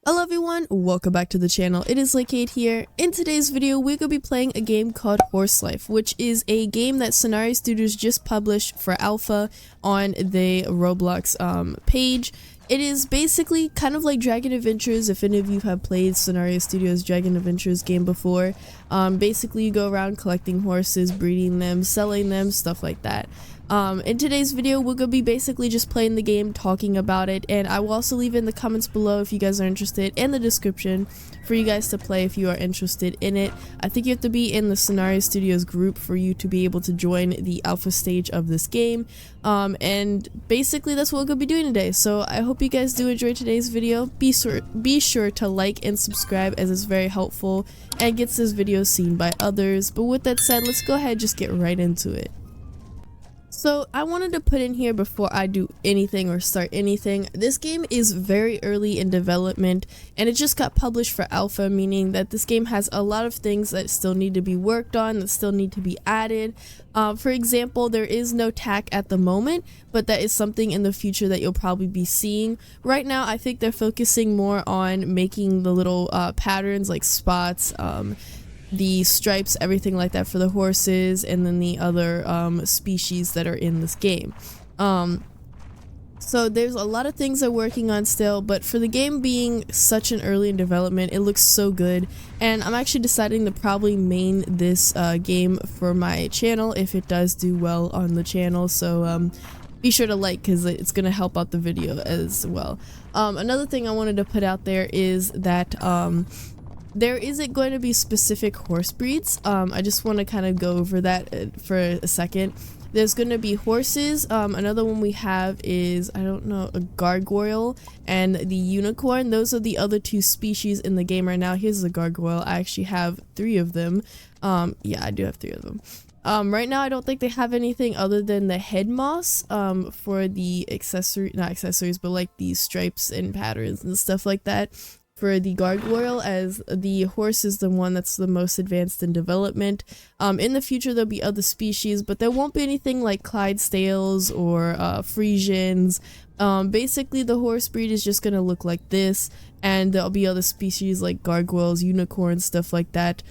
Hello everyone, welcome back to the channel. It is Lake8 here. In today's video, we're going to be playing a game called Horse Life, which is a game that Scenario Studios just published for alpha on the Roblox page. It is basically kind of like Dragon Adventures, if any of you have played Scenario Studios Dragon Adventures game before. Basically you go around collecting horses, breeding them, selling them, stuff like that. In today's video, we're going to be basically just playing the game, talking about it, and I will also leave in the comments below if you guys are interested, and the description for you guys to play if you are interested in it. I think you have to be in the Scenario Studios group for you to be able to join the alpha stage of this game, and basically that's what we're going to be doing today. So I hope you guys do enjoy today's video. Be sure to like and subscribe, as it's very helpful and gets this video seen by others. But with that said, let's go ahead and just get right into it. So I wanted to put in here before I do anything or start anything, this game is very early in development and it just got published for alpha, meaning that this game has a lot of things that still need to be worked on, that still need to be added. For example, there is no tack at the moment, but that is something in the future that you'll probably be seeing. Right now I think they're focusing more on making the little patterns like spots, the stripes, everything like that for the horses, and then the other species that are in this game. So there's a lot of things they're working on still, but for the game being such an early in development, it looks so good, and I'm actually deciding to probably main this game for my channel if it does do well on the channel. So be sure to like, because it's going to help out the video as well. Another thing I wanted to put out there is that there isn't going to be specific horse breeds. I just want to kind of go over that for a second. There's going to be horses. Another one we have is, I don't know, a gargoyle and the unicorn. Those are the other two species in the game right now. Here's the gargoyle. I actually have 3 of them. Yeah, I do have 3 of them. Right now I don't think they have anything other than the head moss for the not accessories, but like these stripes and patterns and stuff like that for the gargoyle, as the horse is the one that's the most advanced in development. In the future there'll be other species, but there won't be anything like Clydesdales or Frisians. Basically the horse breed is just gonna look like this, and there'll be other species like gargoyles, unicorns, stuff like that.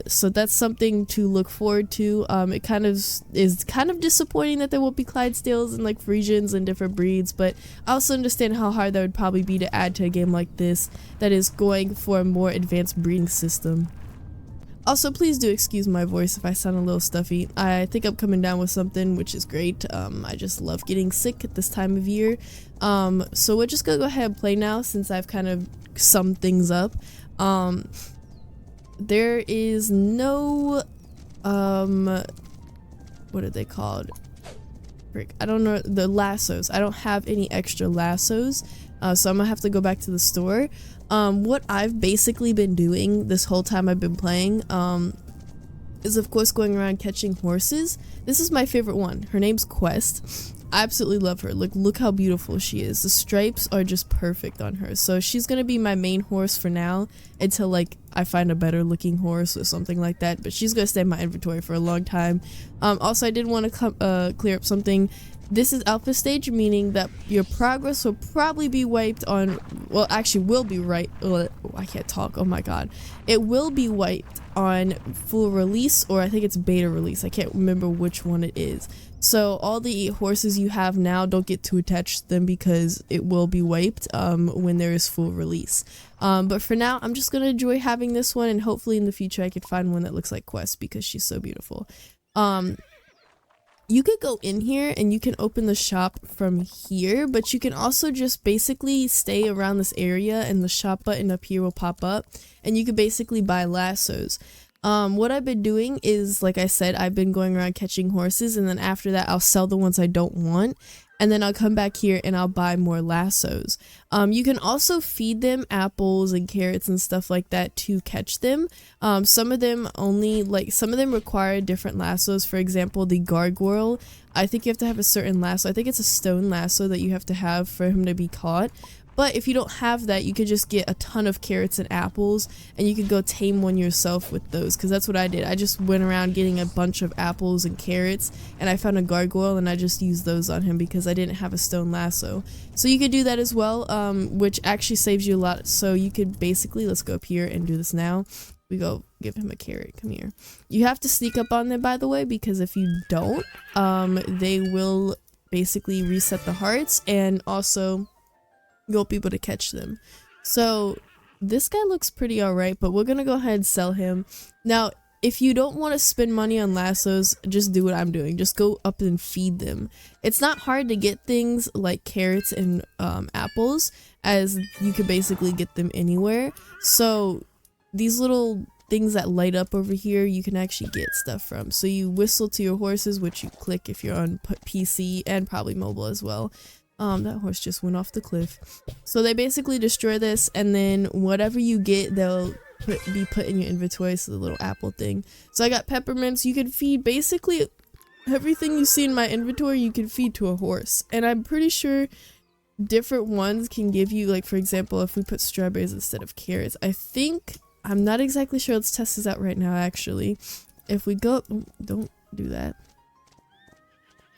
So that's something to look forward to. It kind of is disappointing that there won't be Clydesdales and like Frisians and different breeds, but I also understand how hard that would probably be to add to a game like this that is going for a more advanced breeding system. Also, please do excuse my voice if I sound a little stuffy. I think I'm coming down with something, which is great. I just love getting sick at this time of year. So we're just gonna go ahead and play now, since I've kind of summed things up. There is no, what are they called? Frick, I don't know, the lassos. I don't have any extra lassos, so I'm gonna have to go back to the store. What I've basically been doing this whole time I've been playing, is of course going around catching horses. This is my favorite one. Her name's Quest. I absolutely love her. Look how beautiful she is. The stripes are just perfect on her. So she's gonna be my main horse for now, until like I find a better looking horse or something like that, but she's gonna stay in my inventory for a long time. Also I did want to clear up something. This is alpha stage, meaning that your progress will probably be wiped on, well, actually will be I can't talk, oh my god. It will be wiped on full release, or I think it's beta release. I can't remember which one it is. So all the horses you have now, don't get too attached to them, because it will be wiped when there is full release. But for now, I'm just gonna enjoy having this one, and hopefully in the future I could find one that looks like Quest, because she's so beautiful. You could go in here and you can open the shop from here, but you can also just basically stay around this area and the shop button up here will pop up, and you could basically buy lassos. What I've been doing is, like I said, I've been going around catching horses, and then after that I'll sell the ones I don't want, and then I'll come back here and I'll buy more lassos. You can also feed them apples and carrots and stuff like that to catch them. Some of them require different lassos. For example, the gargoyle, I think you have to have a certain lasso. I think it's a stone lasso that you have to have for him to be caught. But if you don't have that, you could just get a ton of carrots and apples, and you could go tame one yourself with those, because that's what I did. I just went around getting a bunch of apples and carrots, and I found a gargoyle, and I just used those on him because I didn't have a stone lasso. So you could do that as well, which actually saves you a lot. So you could basically, let's go up here and do this now. We go give him a carrot. Come here. You have to sneak up on them, by the way, because if you don't, they will basically reset the hearts, and also you'll be able to catch them. So this guy looks pretty alright, but we're gonna go ahead and sell him. Now, if you don't want to spend money on lassos, just do what I'm doing. Just go up and feed them. It's not hard to get things like carrots and apples, as you could basically get them anywhere. So these little things that light up over here, you can actually get stuff from. So you whistle to your horses, which you click if you're on PC and probably mobile as well. That horse just went off the cliff. So they basically destroy this, and then whatever you get, they'll be put in your inventory. So the little apple thing. So I got peppermints. You can feed basically everything you see in my inventory, you can feed to a horse. And I'm pretty sure different ones can give you, like, for example, if we put strawberries instead of carrots, I'm not exactly sure. Let's test this out right now, actually. If we go, don't do that.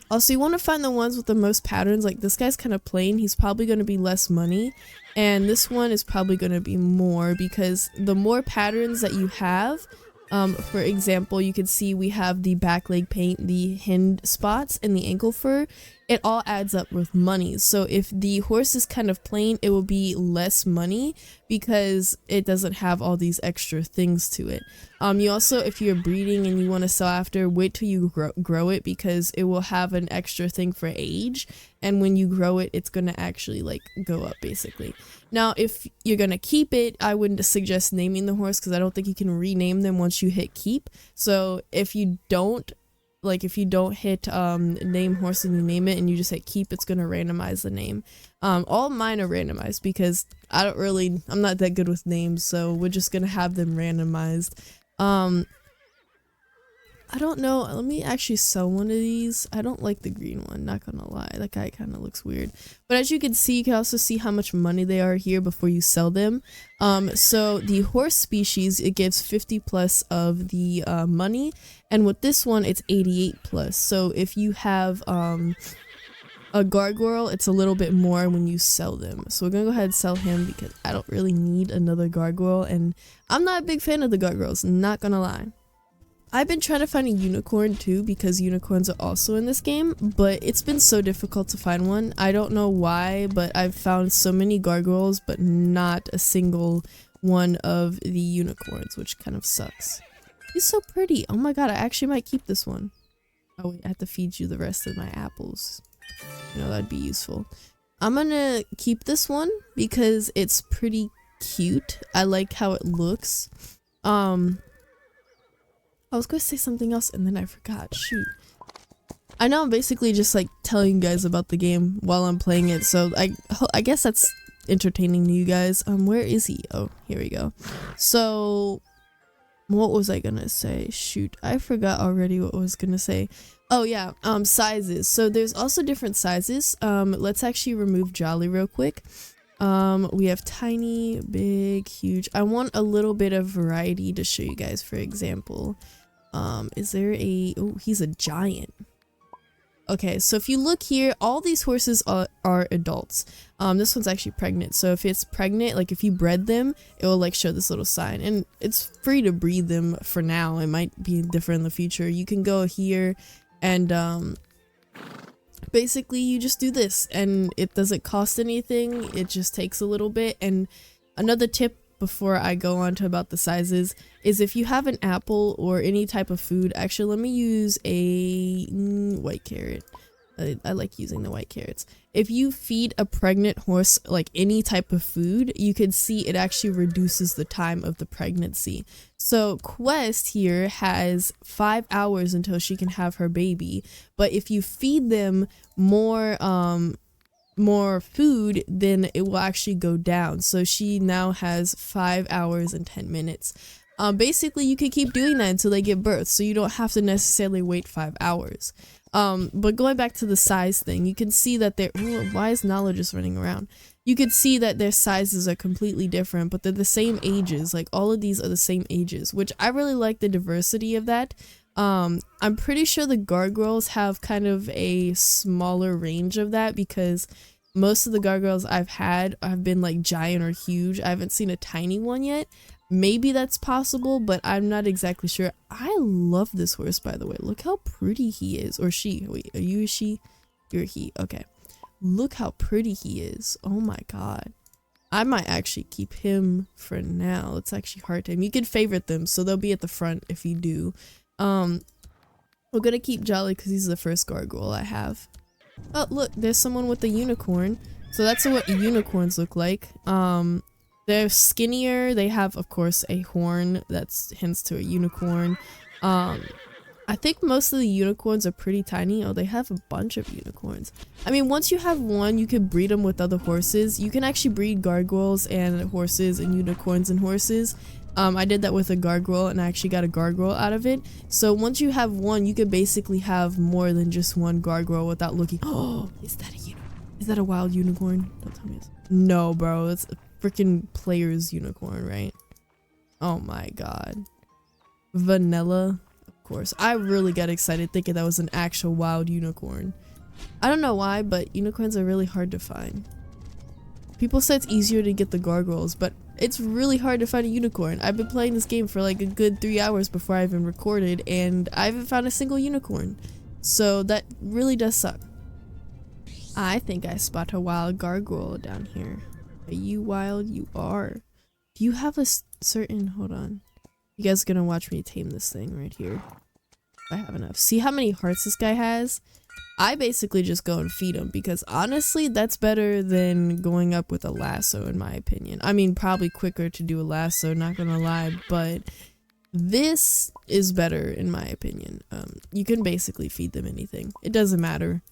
Also, you want to find the ones with the most patterns. Like, this guy's kind of plain. He's probably going to be less money. And this one is probably going to be more, because the more patterns that you have, for example, you can see we have the back leg paint, the hind spots, and the ankle fur. It all adds up with money. So if the horse is kind of plain, it will be less money because it doesn't have all these extra things to it. You also, if you're breeding and you want to sell after, wait till you grow it, because it will have an extra thing for age, and when you grow it, it's going to actually like go up basically. Now, if you're going to keep it, I wouldn't suggest naming the horse, because I don't think you can rename them once you hit keep. So if you don't hit name horse and you name it and you just hit keep, it's going to randomize the name. All mine are randomized because I'm not that good with names, so we're just going to have them randomized. I don't know, let me actually sell one of these. I don't like the green one, not gonna lie. That guy kind of looks weird. But as you can see, you can also see how much money they are here before you sell them. So the horse species, it gives 50 plus of the money, and with this one, it's 88 plus. So if you have a gargoyle, it's a little bit more when you sell them. So we're gonna go ahead and sell him because I don't really need another gargoyle, and I'm not a big fan of the gargoyles, not gonna lie. I've been trying to find a unicorn too, because unicorns are also in this game, but it's been so difficult to find one. I don't know why, but I've found so many gargoyles, but not a single one of the unicorns, which kind of sucks. He's so pretty. Oh my god, I actually might keep this one. Oh wait, I have to feed you the rest of my apples. You know, that'd be useful. I'm gonna keep this one because it's pretty cute. I like how it looks. I was going to say something else and then I forgot. Shoot. I know I'm basically just like telling you guys about the game while I'm playing it, so I guess that's entertaining to you guys. Where is he? Oh, here we go. So, what was I gonna say? Shoot, I forgot already what I was gonna say. Oh yeah, sizes. So there's also different sizes. Let's actually remove Jolly real quick. We have tiny, big, huge. I want a little bit of variety to show you guys. For example, is there oh, he's a giant. Okay, so if you look here, all these horses are adults. This one's actually pregnant. So if it's pregnant, like if you bred them, it will like show this little sign, and it's free to breed them for now. It might be different in the future. You can go here and basically you just do this and it doesn't cost anything. It just takes a little bit. And another tip before I go on to about the sizes is if you have an apple or any type of food, actually let me use a white carrot. I like using the white carrots. If you feed a pregnant horse like any type of food, you can see it actually reduces the time of the pregnancy. So Quest here has 5 hours until she can have her baby, but if you feed them more food, then it will actually go down. So she now has 5 hours and 10 minutes. Basically you can keep doing that until they give birth, so you don't have to necessarily wait 5 hours. But going back to the size thing, you can see that they're, why is Nala just running around? You could see that their sizes are completely different, but they're the same ages. Like, all of these are the same ages, which I really like the diversity of that. I'm pretty sure the gargoyles have kind of a smaller range of that, because most of the gargoyles I've had have been like giant or huge. I haven't seen a tiny one yet. Maybe that's possible, but I'm not exactly sure. I love this horse, by the way. Look how pretty he is. Or she. Wait, are you a she? You're a he. Okay. Look how pretty he is. Oh my god. I might actually keep him for now. Let's actually heart him. You can favorite them, so they'll be at the front if you do. We're gonna keep Jolly because he's the first gargoyle I have. Oh, look, there's someone with a unicorn. So that's what unicorns look like. They're skinnier. They have, of course, a horn that's hints to a unicorn. I think most of the unicorns are pretty tiny. Oh, they have a bunch of unicorns. I mean, once you have one, you can breed them with other horses. You can actually breed gargoyles and horses and unicorns and horses. I did that with a gargoyle, and I actually got a gargoyle out of it. So once you have one, you could basically have more than just one gargoyle without looking. Oh, is that a wild unicorn? Don't tell me it's... No, bro, it's a freaking player's unicorn, right? Oh my god. Vanilla. Of course. I really got excited thinking that was an actual wild unicorn. I don't know why, but unicorns are really hard to find. People say it's easier to get the gargoyles, but it's really hard to find a unicorn. I've been playing this game for like a good 3 hours before I even recorded, and I haven't found a single unicorn. So that really does suck. I think I spot a wild gargoyle down here. Are you wild? You are. Do you have a certain... Hold on. You guys are gonna watch me tame this thing right here. If I have enough. See how many hearts this guy has? I basically just go and feed him, because honestly, that's better than going up with a lasso, in my opinion. I mean, probably quicker to do a lasso, not gonna lie, but this is better, in my opinion. You can basically feed them anything. It doesn't matter.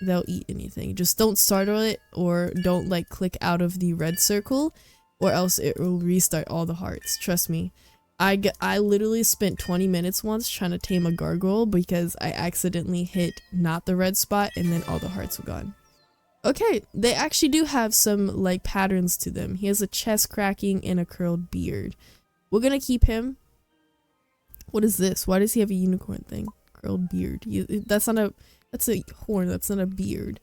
They'll eat anything. Just don't startle it, or don't like click out of the red circle, or else it will restart all the hearts. Trust me. I literally spent 20 minutes once trying to tame a gargoyle because I accidentally hit not the red spot, and then all the hearts were gone. Okay, they actually do have some like patterns to them. He has a chest cracking and a curled beard. We're gonna keep him. What is this? Why does he have a unicorn thing? Curled beard. That's a horn. That's not a beard.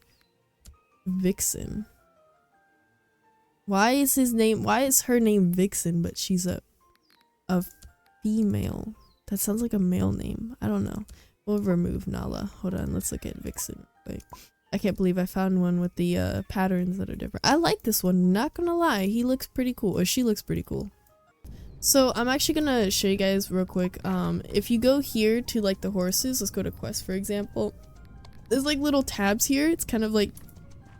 Vixen. Why is her name Vixen, but she's a female? That sounds like a male name. I don't know. We'll remove Nala. Hold on, let's look at Vixen. Wait, I can't believe I found one with the patterns that are different. I like this one, not gonna lie. He looks pretty cool, or she looks pretty cool. So I'm actually gonna show you guys real quick. If you go here to like the horses, let's go to quest for example. There's like little tabs here. It's kind of like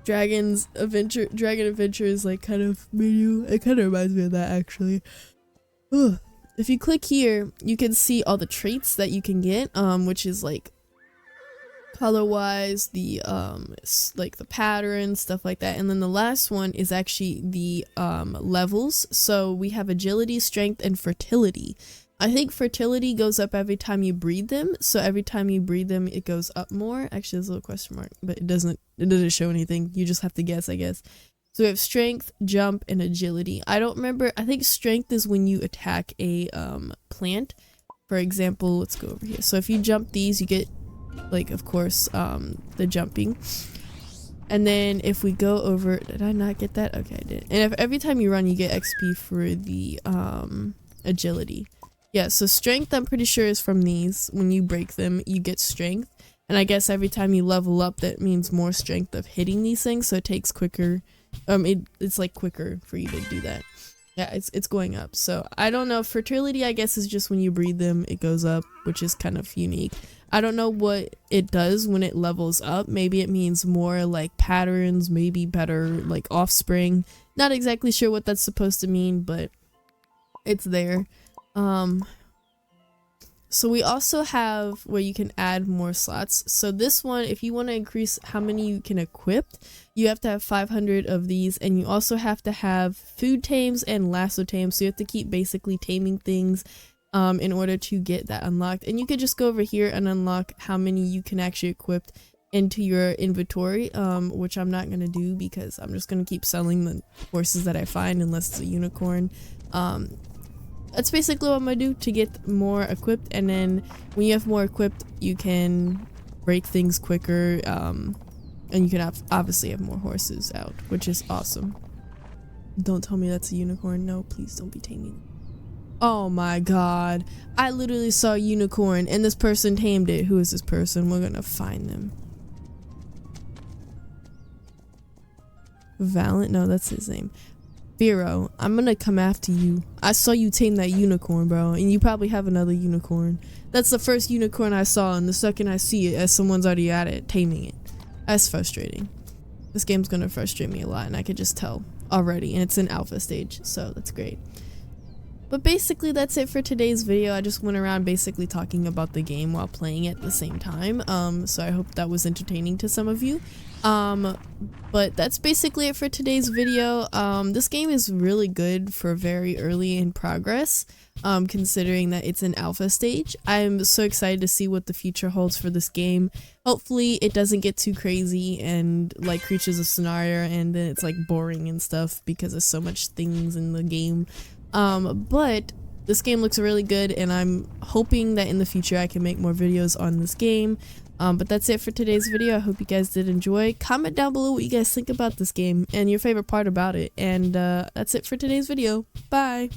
Dragon Adventures like kind of menu. It kind of reminds me of that actually. Ugh. If you click here, you can see all the traits that you can get, which is like color wise, the like the pattern, stuff like that. And then the last one is actually the levels. So we have agility, strength, and fertility. I think fertility goes up every time you breed them. So every time you breed them, it goes up more. Actually, there's a little question mark, but it doesn't show anything. You just have to guess, I guess. So we have strength, jump, and agility. I don't remember. I think strength is when you attack a plant. For example, let's go over here. So if you jump these, you get, like, of course, the jumping. And then if we go over, did I not get that? Okay, I did. And if every time you run, you get XP for the agility. Yeah, so strength, I'm pretty sure, is from these. When you break them, you get strength. And I guess every time you level up, that means more strength of hitting these things. So it takes quicker. It's like quicker for you to do that. Yeah, it's going up. So I don't know. Fertility, I guess, is just when you breed them, it goes up, which is kind of unique. I don't know what it does when it levels up. Maybe it means more like patterns, maybe better like offspring. Not exactly sure what that's supposed to mean, but it's there. So we also have where you can add more slots. So this one, if you want to increase how many you can equip, you have to have 500 of these, and you also have to have food tames and lasso tames. So you have to keep basically taming things in order to get that unlocked. And you could just go over here and unlock how many you can actually equip into your inventory, which I'm not going to do because I'm just going to keep selling the horses that I find unless it's a unicorn. That's basically what I'm gonna do to get more equipped, and then when you have more equipped you can break things quicker, and you can obviously have more horses out, which is awesome. Don't tell me that's a unicorn. No, please don't be taming. Oh my god, I literally saw a unicorn and this person tamed it. Who is this person? We're gonna find them. Valent? No, that's his name. Vero, I'm gonna come after you. I saw you tame that unicorn, bro, and you probably have another unicorn. That's the first unicorn I saw, and the second I see it, as someone's already at it, taming it. That's frustrating. This game's gonna frustrate me a lot, and I could just tell already, and it's in alpha stage, so that's great. But basically that's it for today's video. I just went around basically talking about the game while playing it at the same time, so I hope that was entertaining to some of you. But that's basically it for today's video. This game is really good for very early in progress, considering that it's an alpha stage. I'm so excited to see what the future holds for this game. Hopefully it doesn't get too crazy and like Creatures of Sonaria and then it's like boring and stuff because there's so much things in the game. But this game looks really good, and I'm hoping that in the future I can make more videos on this game. But that's it for today's video. I hope you guys did enjoy. Comment down below what you guys think about this game and your favorite part about it. And that's it for today's video. Bye!